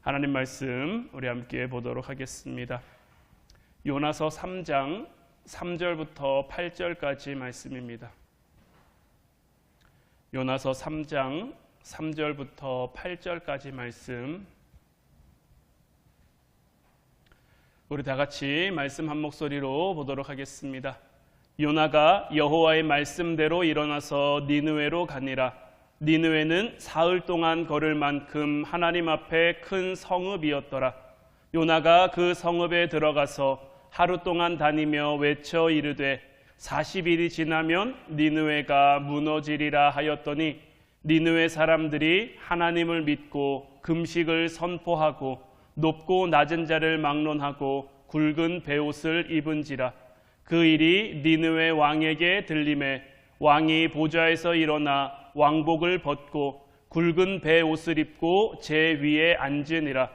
하나님 말씀 우리 함께 보도록 하겠습니다. 요나서 3장 3절부터 8절까지 말씀입니다. 요나서 3장 3절부터 8절까지 말씀, 우리 다 같이 말씀 한 목소리로 보도록 하겠습니다. 요나가 여호와의 말씀대로 일어나서 니느웨로 가니라. 니느웨는 사흘 동안 걸을 만큼 하나님 앞에 큰 성읍이었더라. 요나가 그 성읍에 들어가서 하루 동안 다니며 외쳐 이르되 40일이 지나면 니느웨가 무너지리라 하였더니 니느웨 사람들이 하나님을 믿고 금식을 선포하고 높고 낮은 자를 막론하고 굵은 베옷을 입은지라. 그 일이 니느웨 왕에게 들림에 왕이 보좌에서 일어나 왕복을 벗고 굵은 베옷을 입고 제 위에 앉으니라.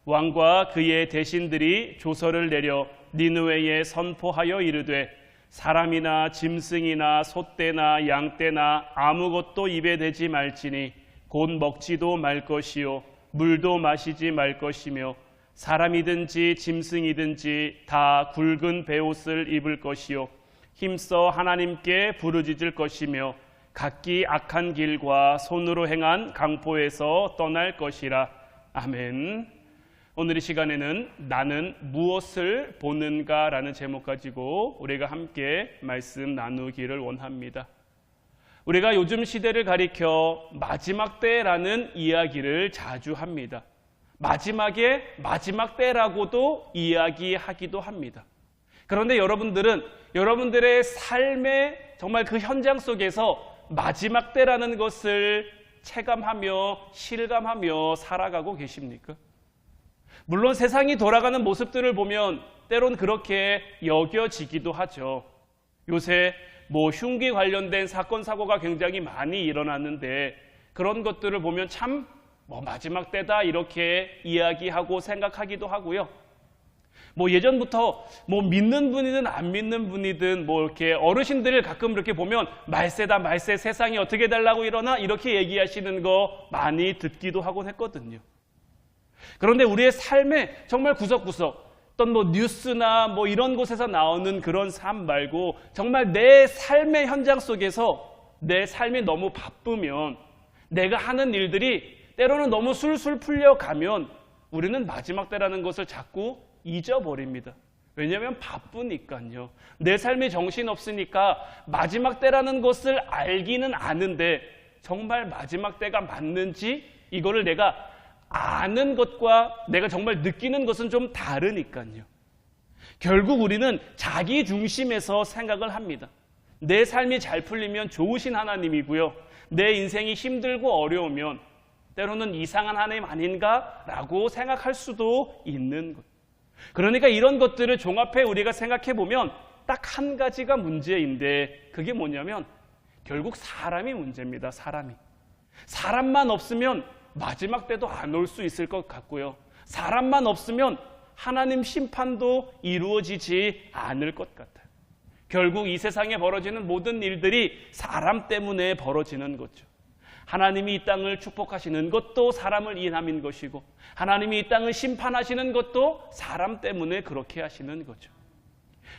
왕과 그의 대신들이 조서를 내려 니느웨에 선포하여 이르되 사람이나 짐승이나 소떼나 양떼나 아무것도 입에 대지 말지니 곧 먹지도 말 것이요 물도 마시지 말 것이며 사람이든지 짐승이든지 다 굵은 베옷을 입을 것이요 힘써 하나님께 부르짖을 것이며 각기 악한 길과 손으로 행한 강포에서 떠날 것이라. 아멘. 오늘 이 시간에는 나는 무엇을 보는가 라는 제목 가지고 우리가 함께 말씀 나누기를 원합니다. 우리가 요즘 시대를 가리켜 마지막 때라는 이야기를 자주 합니다. 마지막에 마지막 때라고도 이야기하기도 합니다. 그런데 여러분들은 여러분들의 삶의 정말 그 현장 속에서 마지막 때라는 것을 체감하며 실감하며 살아가고 계십니까? 물론 세상이 돌아가는 모습들을 보면 때론 그렇게 여겨지기도 하죠. 요새 흉기 관련된 사건 사고가 굉장히 많이 일어났는데 그런 것들을 보면 참 마지막 때다 이렇게 이야기하고 생각하기도 하고요. 예전부터 믿는 분이든 안 믿는 분이든 이렇게 어르신들을 가끔 이렇게 보면 말세다 말세, 세상이 어떻게 되려고 이러나 이렇게 얘기하시는 거 많이 듣기도 하곤 했거든요. 그런데 우리의 삶에 정말 구석구석 어떤 뉴스나 이런 곳에서 나오는 그런 삶 말고 정말 내 삶의 현장 속에서 내 삶이 너무 바쁘면 내가 하는 일들이 때로는 너무 술술 풀려가면 우리는 마지막 때라는 것을 자꾸 잊어버립니다. 왜냐하면 바쁘니까요. 내 삶이 정신없으니까 마지막 때라는 것을 알기는 아는데 정말 마지막 때가 맞는지 이거를 내가 아는 것과 내가 정말 느끼는 것은 좀 다르니까요. 결국 우리는 자기 중심에서 생각을 합니다. 내 삶이 잘 풀리면 좋으신 하나님이고요. 내 인생이 힘들고 어려우면 때로는 이상한 하나님 아닌가라고 생각할 수도 있는 것. 그러니까 이런 것들을 종합해 우리가 생각해 보면 딱 한 가지가 문제인데 그게 뭐냐면 결국 사람이 문제입니다. 사람만 없으면 마지막 때도 안 올 수 있을 것 같고요. 사람만 없으면 하나님 심판도 이루어지지 않을 것 같아요. 결국 이 세상에 벌어지는 모든 일들이 사람 때문에 벌어지는 거죠. 하나님이 이 땅을 축복하시는 것도 사람을 인함인 것이고 하나님이 이 땅을 심판하시는 것도 사람 때문에 그렇게 하시는 거죠.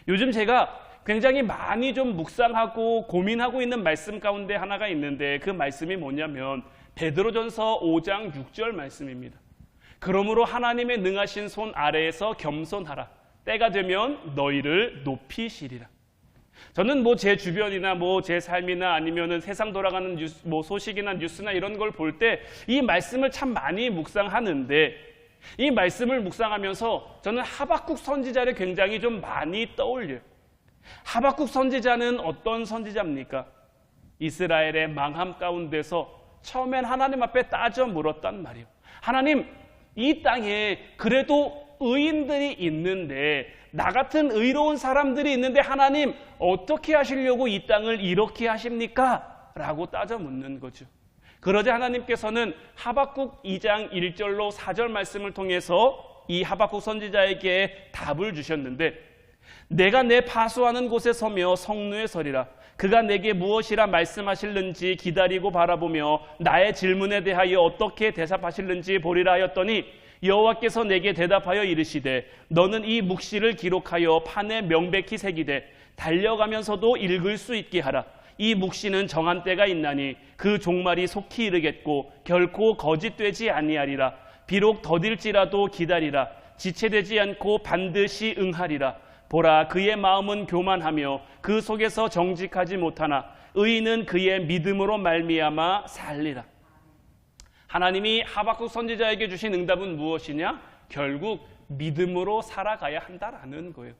요즘 제가 굉장히 많이 좀 묵상하고 고민하고 있는 말씀 가운데 하나가 있는데 그 말씀이 뭐냐면 베드로전서 5장 6절 말씀입니다. 그러므로 하나님의 능하신 손 아래에서 겸손하라. 때가 되면 너희를 높이시리라. 저는 제 주변이나 제 삶이나 아니면은 세상 돌아가는 소식이나 뉴스나 이런 걸 볼 때 이 말씀을 참 많이 묵상하는데 이 말씀을 묵상하면서 저는 하박국 선지자를 굉장히 좀 많이 떠올려요. 하박국 선지자는 어떤 선지자입니까? 이스라엘의 망함 가운데서 처음엔 하나님 앞에 따져 물었단 말이에요. 하나님, 이 땅에 그래도 의인들이 있는데 나 같은 의로운 사람들이 있는데 하나님 어떻게 하시려고 이 땅을 이렇게 하십니까? 라고 따져 묻는 거죠. 그러자 하나님께서는 하박국 2장 1절로 4절 말씀을 통해서 이 하박국 선지자에게 답을 주셨는데 내가 내 파수하는 곳에 서며 성루에 서리라. 그가 내게 무엇이라 말씀하실는지 기다리고 바라보며 나의 질문에 대하여 어떻게 대답하실는지 보리라 하였더니 여호와께서 내게 대답하여 이르시되 너는 이 묵시를 기록하여 판에 명백히 새기되 달려가면서도 읽을 수 있게 하라. 이 묵시는 정한 때가 있나니 그 종말이 속히 이르겠고 결코 거짓되지 아니하리라. 비록 더딜지라도 기다리라. 지체되지 않고 반드시 응하리라. 보라, 그의 마음은 교만하며 그 속에서 정직하지 못하나 의인은 그의 믿음으로 말미암아 살리라. 하나님이 하박국 선지자에게 주신 응답은 무엇이냐? 결국 믿음으로 살아가야 한다라는 거예요.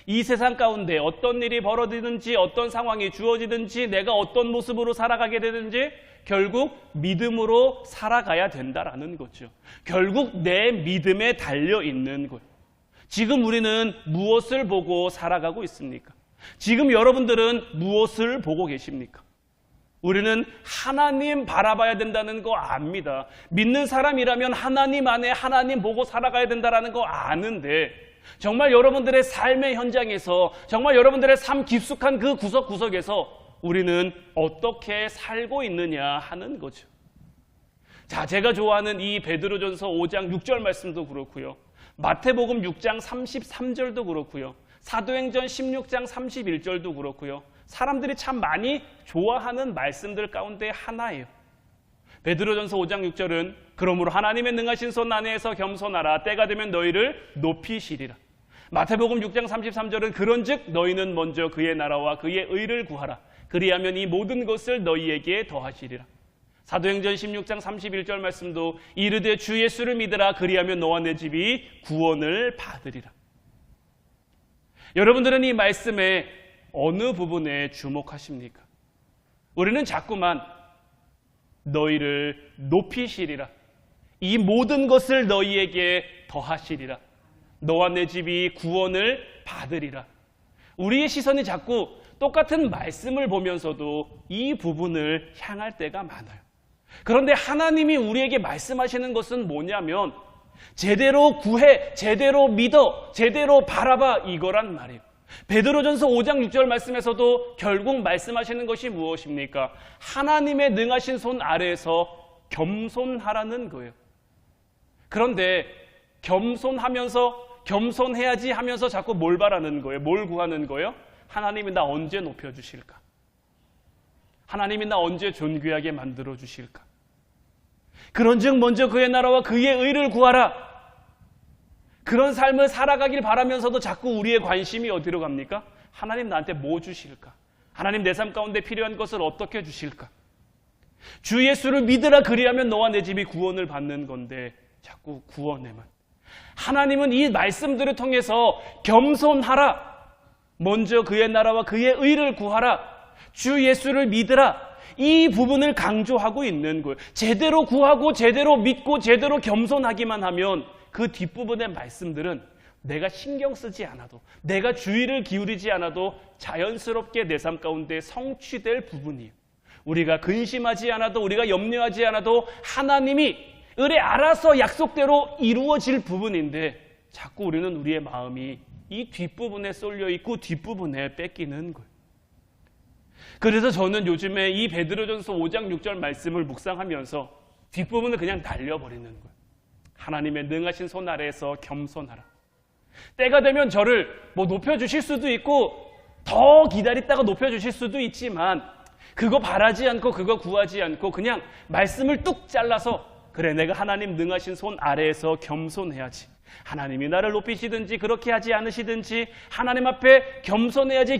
이 세상 가운데 어떤 일이 벌어지든지 어떤 상황이 주어지든지 내가 어떤 모습으로 살아가게 되든지 결국 믿음으로 살아가야 된다라는 거죠. 결국 내 믿음에 달려 있는 거예요. 지금 우리는 무엇을 보고 살아가고 있습니까? 지금 여러분들은 무엇을 보고 계십니까? 우리는 하나님 바라봐야 된다는 거 압니다. 믿는 사람이라면 하나님 안에 하나님 보고 살아가야 된다는 거 아는데 정말 여러분들의 삶의 현장에서 정말 여러분들의 삶 깊숙한 그 구석구석에서 우리는 어떻게 살고 있느냐 하는 거죠. 자, 제가 좋아하는 이 베드로전서 5장 6절 말씀도 그렇고요. 마태복음 6장 33절도 그렇고요. 사도행전 16장 31절도 그렇고요. 사람들이 참 많이 좋아하는 말씀들 가운데 하나예요. 베드로전서 5장 6절은 그러므로 하나님의 능하신 손 안에서 겸손하라. 때가 되면 너희를 높이시리라. 마태복음 6장 33절은 그런즉 너희는 먼저 그의 나라와 그의 의를 구하라. 그리하면 이 모든 것을 너희에게 더하시리라. 사도행전 16장 31절 말씀도 이르되 주 예수를 믿으라. 그리하면 너와 내 집이 구원을 받으리라. 여러분들은 이 말씀의 어느 부분에 주목하십니까? 우리는 자꾸만 너희를 높이시리라. 이 모든 것을 너희에게 더하시리라. 너와 내 집이 구원을 받으리라. 우리의 시선이 자꾸 똑같은 말씀을 보면서도 이 부분을 향할 때가 많아요. 그런데 하나님이 우리에게 말씀하시는 것은 뭐냐면 제대로 구해, 제대로 믿어, 제대로 바라봐 이거란 말이에요. 베드로전서 5장 6절 말씀에서도 결국 말씀하시는 것이 무엇입니까? 하나님의 능하신 손 아래에서 겸손하라는 거예요. 그런데 겸손해야지 하면서 자꾸 뭘 바라는 거예요? 뭘 구하는 거예요? 하나님이 나 언제 높여주실까? 하나님이 나 언제 존귀하게 만들어주실까? 그런즉 먼저 그의 나라와 그의 의를 구하라. 그런 삶을 살아가길 바라면서도 자꾸 우리의 관심이 어디로 갑니까? 하나님 나한테 뭐 주실까? 하나님 내 삶 가운데 필요한 것을 어떻게 주실까? 주 예수를 믿으라. 그리하면 너와 내 집이 구원을 받는 건데 자꾸 구원에만. 하나님은 이 말씀들을 통해서 겸손하라. 먼저 그의 나라와 그의 의를 구하라. 주 예수를 믿으라. 이 부분을 강조하고 있는 거예요. 제대로 구하고 제대로 믿고 제대로 겸손하기만 하면 그 뒷부분의 말씀들은 내가 신경 쓰지 않아도 내가 주의를 기울이지 않아도 자연스럽게 내 삶 가운데 성취될 부분이에요. 우리가 근심하지 않아도 우리가 염려하지 않아도 하나님이 알아서 약속대로 이루어질 부분인데 자꾸 우리는 우리의 마음이 이 뒷부분에 쏠려 있고 뒷부분에 뺏기는 거예요. 그래서 저는 요즘에 이 베드로전서 5장 6절 말씀을 묵상하면서 뒷부분을 그냥 날려버리는 거예요. 하나님의 능하신 손 아래에서 겸손하라. 때가 되면 저를 높여주실 수도 있고 더 기다렸다가 높여주실 수도 있지만 그거 바라지 않고 그거 구하지 않고 그냥 말씀을 뚝 잘라서 그래 내가 하나님 능하신 손 아래에서 겸손해야지. 하나님이 나를 높이시든지 그렇게 하지 않으시든지 하나님 앞에 겸손해야지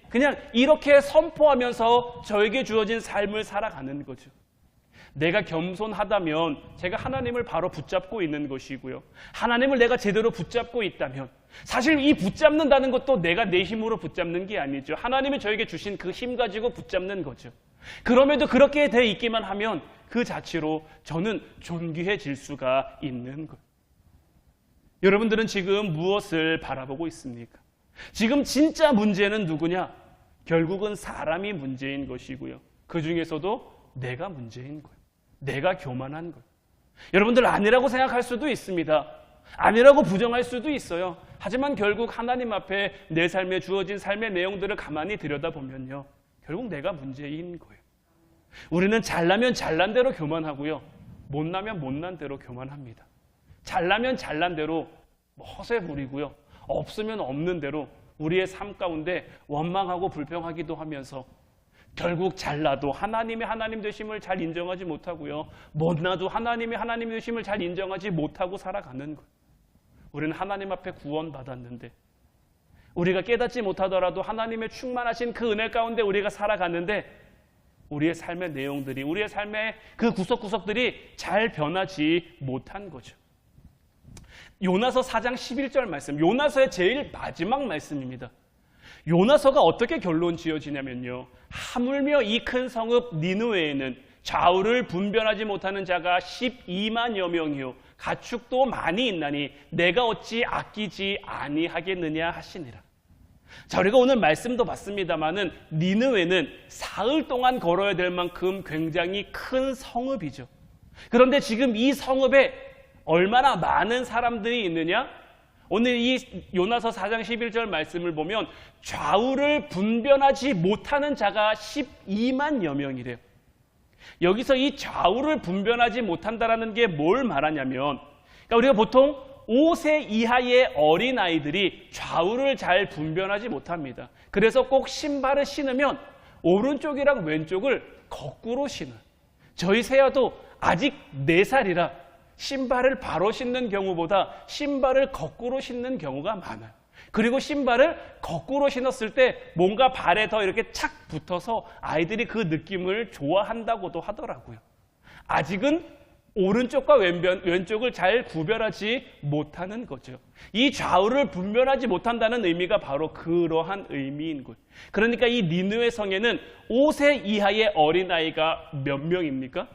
그냥 이렇게 선포하면서 저에게 주어진 삶을 살아가는 거죠. 내가 겸손하다면 제가 하나님을 바로 붙잡고 있는 것이고요. 하나님을 내가 제대로 붙잡고 있다면 사실 이 붙잡는다는 것도 내가 내 힘으로 붙잡는 게 아니죠. 하나님이 저에게 주신 그 힘 가지고 붙잡는 거죠. 그럼에도 그렇게 돼 있기만 하면 그 자체로 저는 존귀해질 수가 있는 거예요. 여러분들은 지금 무엇을 바라보고 있습니까? 지금 진짜 문제는 누구냐? 결국은 사람이 문제인 것이고요. 그 중에서도 내가 문제인 거예요. 내가 교만한 거예요. 여러분들 아니라고 생각할 수도 있습니다. 아니라고 부정할 수도 있어요. 하지만 결국 하나님 앞에 내 삶에 주어진 삶의 내용들을 가만히 들여다보면요. 결국 내가 문제인 거예요. 우리는 잘나면 잘난 대로 교만하고요. 못나면 못난 대로 교만합니다. 잘나면 잘난 대로 허세 부리고요. 없으면 없는 대로 우리의 삶 가운데 원망하고 불평하기도 하면서 결국 잘나도 하나님의 하나님 되심을 잘 인정하지 못하고요. 못나도 하나님의 하나님 되심을 잘 인정하지 못하고 살아가는 거예요. 우리는 하나님 앞에 구원받았는데 우리가 깨닫지 못하더라도 하나님의 충만하신 그 은혜 가운데 우리가 살아갔는데 우리의 삶의 내용들이, 우리의 삶의 그 구석구석들이 잘 변하지 못한 거죠. 요나서 4장 11절 말씀, 요나서의 제일 마지막 말씀입니다. 요나서가 어떻게 결론 지어지냐면요. 하물며 이 큰 성읍 니느웨에는 좌우를 분별하지 못하는 자가 12만여 명이요 가축도 많이 있나니 내가 어찌 아끼지 아니하겠느냐 하시니라. 자, 우리가 오늘 말씀도 봤습니다마는 니느웨는 사흘 동안 걸어야 될 만큼 굉장히 큰 성읍이죠. 그런데 지금 이 성읍에 얼마나 많은 사람들이 있느냐? 오늘 이 요나서 4장 11절 말씀을 보면 좌우를 분별하지 못하는 자가 12만여 명이래요. 여기서 이 좌우를 분별하지 못한다라는 게 뭘 말하냐면, 그러니까 우리가 보통 5세 이하의 어린아이들이 좌우를 잘 분별하지 못합니다. 그래서 꼭 신발을 신으면 오른쪽이랑 왼쪽을 거꾸로 신어요. 저희 세아도 아직 4살이라 신발을 바로 신는 경우보다 신발을 거꾸로 신는 경우가 많아요. 그리고 신발을 거꾸로 신었을 때 뭔가 발에 더 이렇게 착 붙어서 아이들이 그 느낌을 좋아한다고도 하더라고요. 아직은 오른쪽과 왼쪽을 잘 구별하지 못하는 거죠. 이 좌우를 분별하지 못한다는 의미가 바로 그러한 의미인 거예요. 그러니까 이 니느웨 성에는 5세 이하의 어린아이가 몇 명입니까?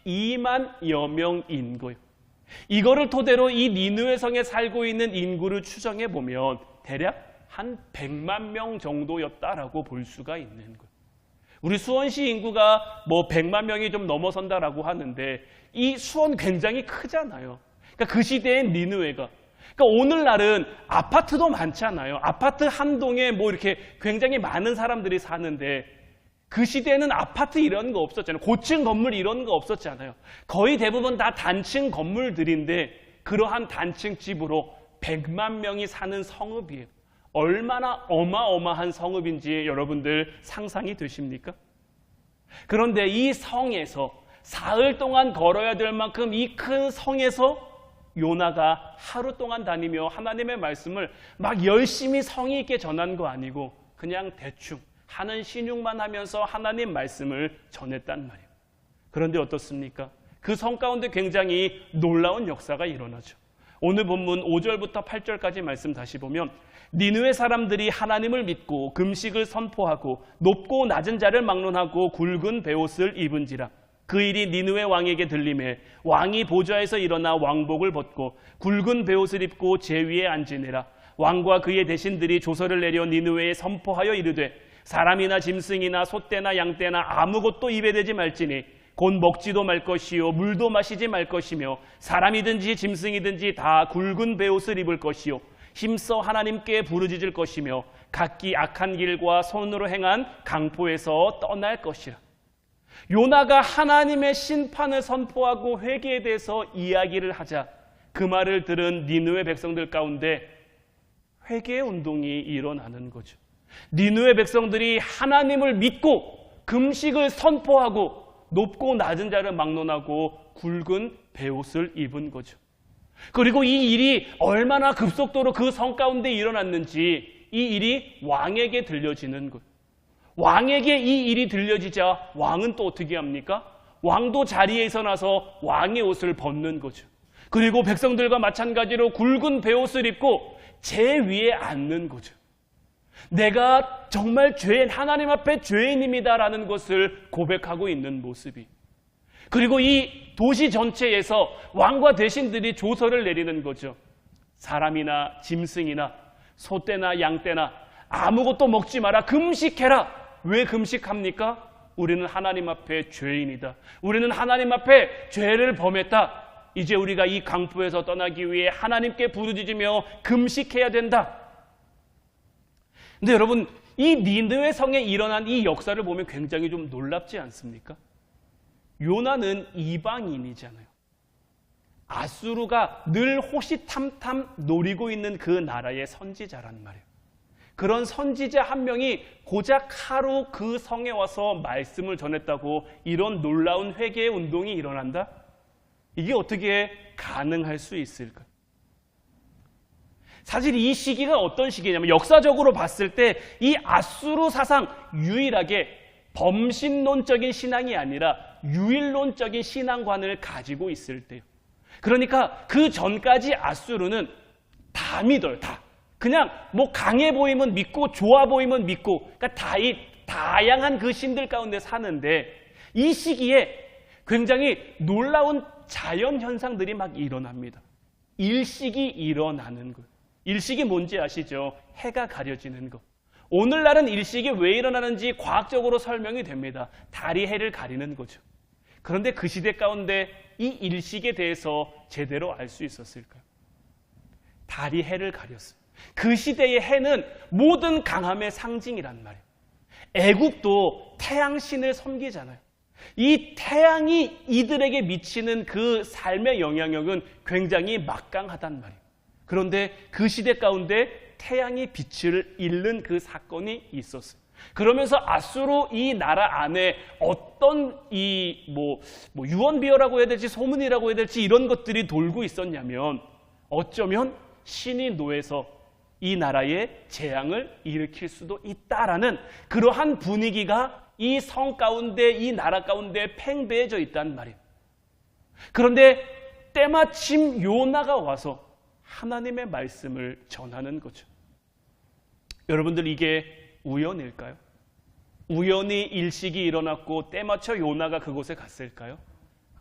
12만여 명인 거예요. 이거를 토대로 이 니느웨 성에 살고 있는 인구를 추정해 보면 대략 한 100만 명 정도였다라고 볼 수가 있는 거예요. 우리 수원시 인구가 뭐 100만 명이 좀 넘어선다라고 하는데 이 수원 굉장히 크잖아요. 그러니까 그 시대엔 니느웨가, 그러니까 오늘날은 아파트도 많잖아요. 아파트 한 동에 뭐 이렇게 굉장히 많은 사람들이 사는데 그 시대에는 아파트 이런 거 없었잖아요. 고층 건물 이런 거 없었잖아요. 거의 대부분 다 단층 건물들인데 그러한 단층 집으로 100만 명이 사는 성읍이에요. 얼마나 어마어마한 성읍인지 여러분들 상상이 되십니까? 그런데 이 성에서 사흘 동안 걸어야 될 만큼 이 큰 성에서 요나가 하루 동안 다니며 하나님의 말씀을 막 열심히 성의 있게 전한 거 아니고 그냥 대충 하는 신용만 하면서 하나님 말씀을 전했단 말이에요. 그런데 어떻습니까? 그 성 가운데 굉장히 놀라운 역사가 일어나죠. 오늘 본문 5절부터 8절까지 말씀 다시 보면 니느웨 사람들이 하나님을 믿고 금식을 선포하고 높고 낮은 자를 막론하고 굵은 베옷을 입은지라. 그 일이 니느웨 왕에게 들림에 왕이 보좌에서 일어나 왕복을 벗고 굵은 베옷을 입고 제위에 앉으니라. 왕과 그의 대신들이 조서를 내려 니느웨에 선포하여 이르되 사람이나 짐승이나 소떼나 양떼나 아무것도 입에 대지 말지니 곧 먹지도 말 것이요 물도 마시지 말 것이며 사람이든지 짐승이든지 다 굵은 베옷을 입을 것이요 힘써 하나님께 부르짖을 것이며 각기 악한 길과 손으로 행한 강포에서 떠날 것이라. 요나가 하나님의 심판을 선포하고 회개에 대해서 이야기를 하자 그 말을 들은 니느웨 백성들 가운데 회개 운동이 일어나는 거죠. 니느웨 백성들이 하나님을 믿고 금식을 선포하고 높고 낮은 자를 막론하고 굵은 베옷을 입은 거죠. 그리고 이 일이 얼마나 급속도로 그 성 가운데 일어났는지 이 일이 왕에게 들려지는 거예요. 왕에게 이 일이 들려지자 왕은 또 어떻게 합니까? 왕도 자리에 일어나서 왕의 옷을 벗는 거죠. 그리고 백성들과 마찬가지로 굵은 베옷을 입고 제 위에 앉는 거죠. 내가 정말 하나님 앞에 죄인입니다라는 것을 고백하고 있는 모습이. 그리고 이 도시 전체에서 왕과 대신들이 조서를 내리는 거죠. 사람이나 짐승이나 소떼나 양떼나 아무것도 먹지 마라. 금식해라. 왜 금식합니까? 우리는 하나님 앞에 죄인이다. 우리는 하나님 앞에 죄를 범했다. 이제 우리가 이 강포에서 떠나기 위해 하나님께 부르짖으며 금식해야 된다. 근데 여러분, 이 니느웨 성에 일어난 이 역사를 보면 굉장히 좀 놀랍지 않습니까? 요나는 이방인이잖아요. 아수르가 늘 호시탐탐 노리고 있는 그 나라의 선지자란 말이에요. 그런 선지자 한 명이 고작 하루 그 성에 와서 말씀을 전했다고 이런 놀라운 회개의 운동이 일어난다? 이게 어떻게 가능할 수 있을까? 사실 이 시기가 어떤 시기냐면 역사적으로 봤을 때 이 아수르 사상 유일하게 범신론적인 신앙이 아니라 유일론적인 신앙관을 가지고 있을 때요. 그러니까 그 전까지 아수르는 다 믿어요. 다. 그냥 뭐 강해 보이면 믿고 좋아 보이면 믿고 그러니까 다양한 그 신들 가운데 사는데 이 시기에 굉장히 놀라운 자연 현상들이 막 일어납니다. 일식이 일어나는 거예요. 일식이 뭔지 아시죠? 해가 가려지는 것. 오늘날은 일식이 왜 일어나는지 과학적으로 설명이 됩니다. 달이 해를 가리는 거죠. 그런데 그 시대 가운데 이 일식에 대해서 제대로 알 수 있었을까요? 달이 해를 가렸어요. 그 시대의 해는 모든 강함의 상징이란 말이에요. 애국도 태양신을 섬기잖아요. 이 태양이 이들에게 미치는 그 삶의 영향력은 굉장히 막강하단 말이에요. 그런데 그 시대 가운데 태양이 빛을 잃는 그 사건이 있었어요. 그러면서 아수르 이 나라 안에 어떤 유언비어라고 해야 될지 소문이라고 해야 될지 이런 것들이 돌고 있었냐면 어쩌면 신이 노해서 이 나라에 재앙을 일으킬 수도 있다라는 그러한 분위기가 이 성 가운데 이 나라 가운데 팽배해져 있단 말이에요. 그런데 때마침 요나가 와서 하나님의 말씀을 전하는 거죠. 여러분들 이게 우연일까요? 우연히 일식이 일어났고 때맞춰 요나가 그곳에 갔을까요?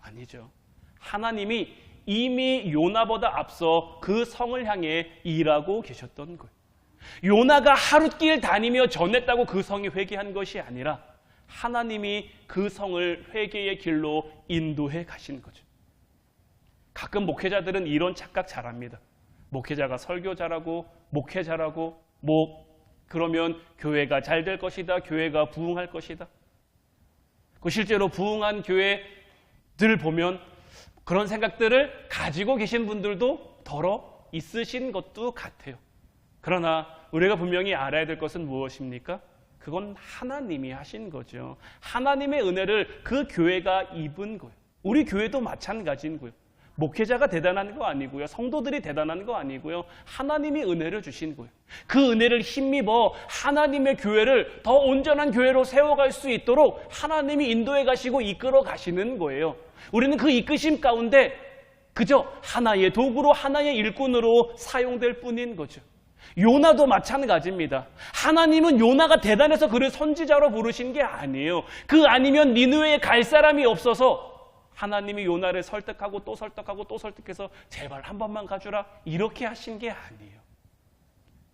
아니죠. 하나님이 이미 요나보다 앞서 그 성을 향해 일하고 계셨던 거예요. 요나가 하룻길 다니며 전했다고 그 성이 회개한 것이 아니라 하나님이 그 성을 회개의 길로 인도해 가신 거죠. 가끔 목회자들은 이런 착각 잘합니다. 목회자가 설교 잘하고 목회 잘하고 그러면 교회가 잘 될 것이다. 교회가 부흥할 것이다. 실제로 부흥한 교회들 보면 그런 생각들을 가지고 계신 분들도 덜어 있으신 것도 같아요. 그러나 우리가 분명히 알아야 될 것은 무엇입니까? 그건 하나님이 하신 거죠. 하나님의 은혜를 그 교회가 입은 거예요. 우리 교회도 마찬가지인 거예요. 목회자가 대단한 거 아니고요. 성도들이 대단한 거 아니고요. 하나님이 은혜를 주신 거예요. 그 은혜를 힘입어 하나님의 교회를 더 온전한 교회로 세워갈 수 있도록 하나님이 인도해 가시고 이끌어 가시는 거예요. 우리는 그 이끄심 가운데 그저 하나의 도구로 하나의 일꾼으로 사용될 뿐인 거죠. 요나도 마찬가지입니다. 하나님은 요나가 대단해서 그를 선지자로 부르신 게 아니에요. 그 아니면 니느웨에 갈 사람이 없어서 하나님이 요나를 설득하고 또 설득하고 또 설득해서 제발 한 번만 가주라 이렇게 하신 게 아니에요.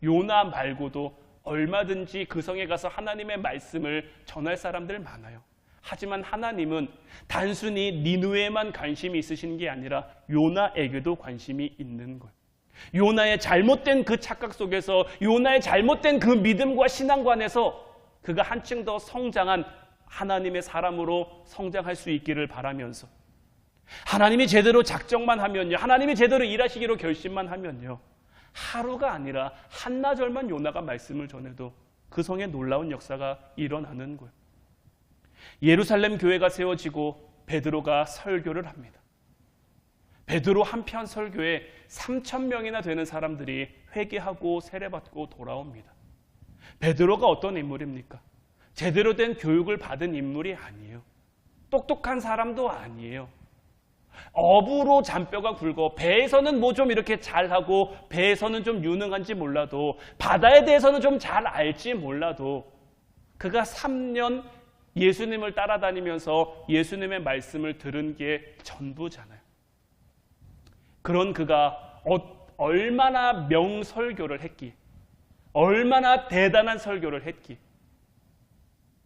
요나 말고도 얼마든지 그 성에 가서 하나님의 말씀을 전할 사람들 많아요. 하지만 하나님은 단순히 니느웨에만 관심이 있으신 게 아니라 요나에게도 관심이 있는 거예요. 요나의 잘못된 그 착각 속에서 요나의 잘못된 그 믿음과 신앙관에서 그가 한층 더 성장한 하나님의 사람으로 성장할 수 있기를 바라면서 하나님이 제대로 작정만 하면요, 하나님이 제대로 일하시기로 결심만 하면요, 하루가 아니라 한나절만 요나가 말씀을 전해도 그 성에 놀라운 역사가 일어나는 거예요. 예루살렘 교회가 세워지고 베드로가 설교를 합니다. 베드로 한편 설교에 3,000명이나 되는 사람들이 회개하고 세례받고 돌아옵니다. 베드로가 어떤 인물입니까? 제대로 된 교육을 받은 인물이 아니에요. 똑똑한 사람도 아니에요. 업으로 잔뼈가 굵어 배에서는 뭐 좀 이렇게 잘하고 배에서는 좀 유능한지 몰라도 바다에 대해서는 좀 잘 알지 몰라도 그가 3년 예수님을 따라다니면서 예수님의 말씀을 들은 게 전부잖아요. 그런 그가 얼마나 명설교를 했기에, 얼마나 대단한 설교를 했기에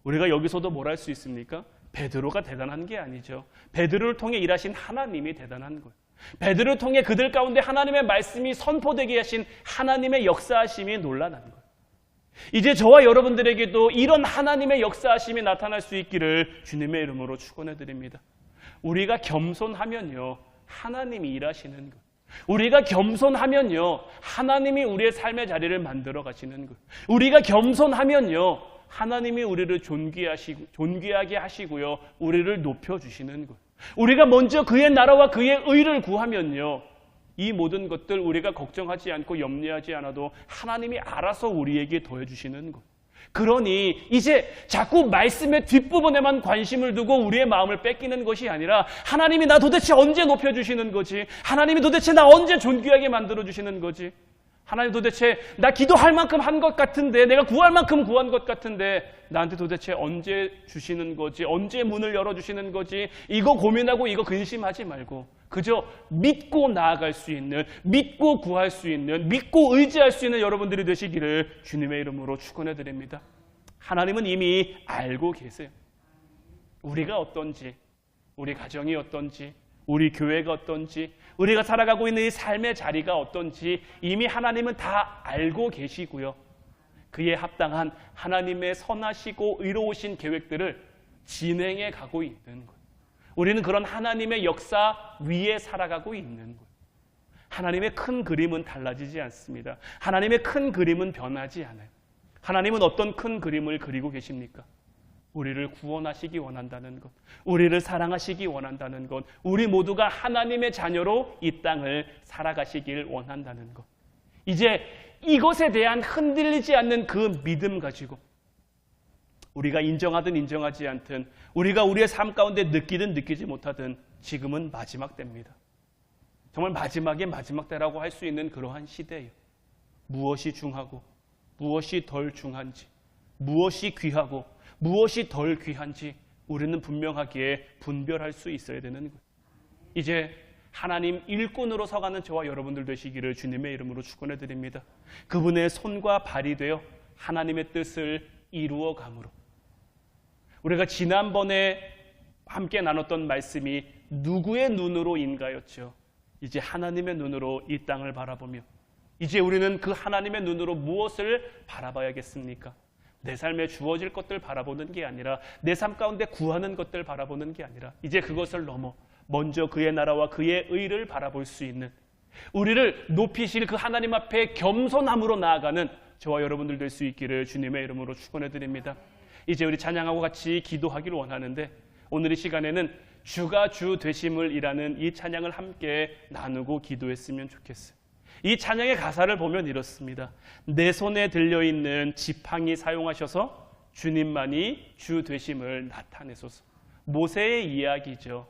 우리가 여기서도 뭘 할 수 있습니까? 베드로가 대단한 게 아니죠. 베드로를 통해 일하신 하나님이 대단한 거예요. 베드로를 통해 그들 가운데 하나님의 말씀이 선포되게 하신 하나님의 역사하심이 놀라는 거예요. 이제 저와 여러분들에게도 이런 하나님의 역사하심이 나타날 수 있기를 주님의 이름으로 축원해 드립니다. 우리가 겸손하면요, 하나님이 일하시는 것. 우리가 겸손하면요, 하나님이 우리의 삶의 자리를 만들어 가시는 것. 우리가 겸손하면요, 하나님이 우리를 존귀하게 하시고요, 우리를 높여주시는 것. 우리가 먼저 그의 나라와 그의 의를 구하면요, 이 모든 것들 우리가 걱정하지 않고 염려하지 않아도 하나님이 알아서 우리에게 더해주시는 것. 그러니 이제 자꾸 말씀의 뒷부분에만 관심을 두고 우리의 마음을 뺏기는 것이 아니라 하나님이 나 도대체 언제 높여주시는 거지? 하나님이 도대체 나 언제 존귀하게 만들어주시는 거지? 하나님 도대체 나 기도할 만큼 한 것 같은데, 내가 구할 만큼 구한 것 같은데 나한테 도대체 언제 주시는 거지? 언제 문을 열어주시는 거지? 이거 고민하고 이거 근심하지 말고 그저 믿고 나아갈 수 있는, 믿고 구할 수 있는, 믿고 의지할 수 있는 여러분들이 되시기를 주님의 이름으로 축원해 드립니다. 하나님은 이미 알고 계세요. 우리가 어떤지, 우리 가정이 어떤지, 우리 교회가 어떤지, 우리가 살아가고 있는 이 삶의 자리가 어떤지 이미 하나님은 다 알고 계시고요. 그에 합당한 하나님의 선하시고 의로우신 계획들을 진행해 가고 있는 것. 우리는 그런 하나님의 역사 위에 살아가고 있는 것. 하나님의 큰 그림은 달라지지 않습니다. 하나님의 큰 그림은 변하지 않아요. 하나님은 어떤 큰 그림을 그리고 계십니까? 우리를 구원하시기 원한다는 것, 우리를 사랑하시기 원한다는 것, 우리 모두가 하나님의 자녀로 이 땅을 살아가시길 원한다는 것. 이제 이것에 대한 흔들리지 않는 그 믿음 가지고 우리가 인정하든 인정하지 않든, 우리가 우리의 삶 가운데 느끼든 느끼지 못하든 지금은 마지막 때입니다. 정말 마지막의 마지막 때라고 할 수 있는 그러한 시대예요. 무엇이 중하고 무엇이 덜 중한지, 무엇이 귀하고 무엇이 덜 귀한지 우리는 분명하게 분별할 수 있어야 되는 거예요. 이제 하나님 일꾼으로 서가는 저와 여러분들 되시기를 주님의 이름으로 축원해 드립니다. 그분의 손과 발이 되어 하나님의 뜻을 이루어 감으로. 우리가 지난번에 함께 나눴던 말씀이 누구의 눈으로 인가였죠? 이제 하나님의 눈으로 이 땅을 바라보며 이제 우리는 그 하나님의 눈으로 무엇을 바라봐야겠습니까? 내 삶에 주어질 것들 바라보는 게 아니라, 내 삶 가운데 구하는 것들 바라보는 게 아니라 이제 그것을 넘어 먼저 그의 나라와 그의 의를 바라볼 수 있는, 우리를 높이실 그 하나님 앞에 겸손함으로 나아가는 저와 여러분들 될 수 있기를 주님의 이름으로 축원해 드립니다. 이제 우리 찬양하고 같이 기도하기를 원하는데, 오늘 이 시간에는 주가 주 되심을이라는 이 찬양을 함께 나누고 기도했으면 좋겠어요. 이 찬양의 가사를 보면 이렇습니다. 내 손에 들려있는 지팡이 사용하셔서 주님만이 주 되심을 나타내소서. 모세의 이야기죠.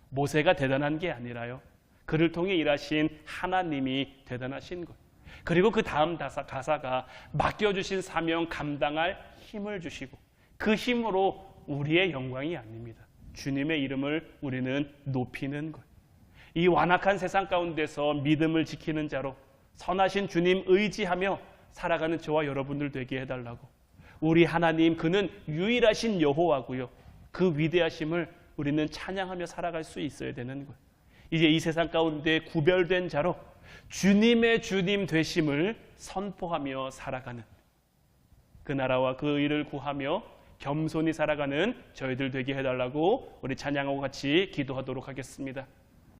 모세가 대단한 게 아니라요, 그를 통해 일하신 하나님이 대단하신 것. 그리고 그 다음 가사가 맡겨주신 사명 감당할 힘을 주시고, 그 힘으로 우리의 영광이 아닙니다. 주님의 이름을 우리는 높이는 것. 이 완악한 세상 가운데서 믿음을 지키는 자로 선하신 주님 의지하며 살아가는 저와 여러분들 되게 해달라고. 우리 하나님, 그는 유일하신 여호와고요, 그 위대하심을 우리는 찬양하며 살아갈 수 있어야 되는 거예요. 이제 이 세상 가운데 구별된 자로 주님의 주님 되심을 선포하며 살아가는, 그 나라와 그 의를 구하며 겸손히 살아가는 저희들 되게 해달라고 우리 찬양하고 같이 기도하도록 하겠습니다.